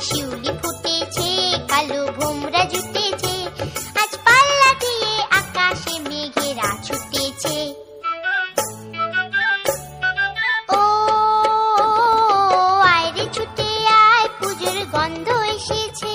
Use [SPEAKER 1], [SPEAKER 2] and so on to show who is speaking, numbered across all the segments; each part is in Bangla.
[SPEAKER 1] শিউলি ফুটেছে, কালো ভোমরা জুটেছে, আজ পাল্লা দিয়ে আকাশে মেঘেরা ছুটেছে। ও আয় রে ছুটে আয়, পুজোর গন্ধ এসেছে।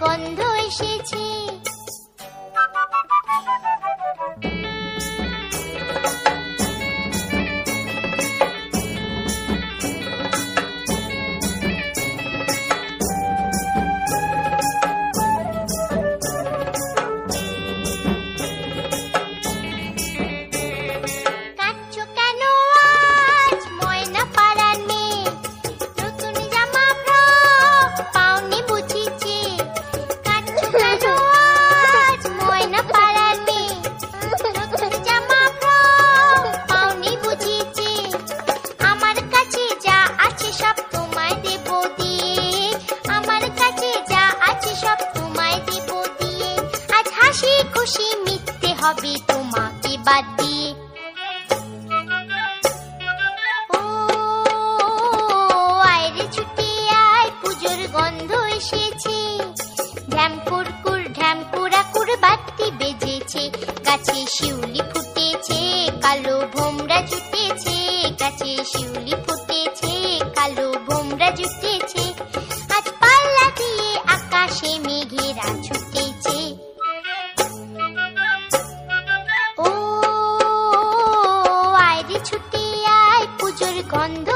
[SPEAKER 1] গন্ধ এসেছে। খুশি মিথ্যে হবে তোমাকে বাদ দিয়ে। ও আয় রে ছুটে আয়, পুজোর গন্ধ এসেছে। ঢ্যাম কুরকুর ঢ্যাম কুড়াকুর বাতি বেজেছে, গাছে শিউলি ফুটেছে, কালো ভোমরা জুটেছে, গাছে শিউলি ফুটেছে, কালো ভোমরা জুটেছে, আজ পাল্লা দিয়ে আকাশে মেঘেরা ছুটেছে। ছুটে আয়, পুজোর গন্ধ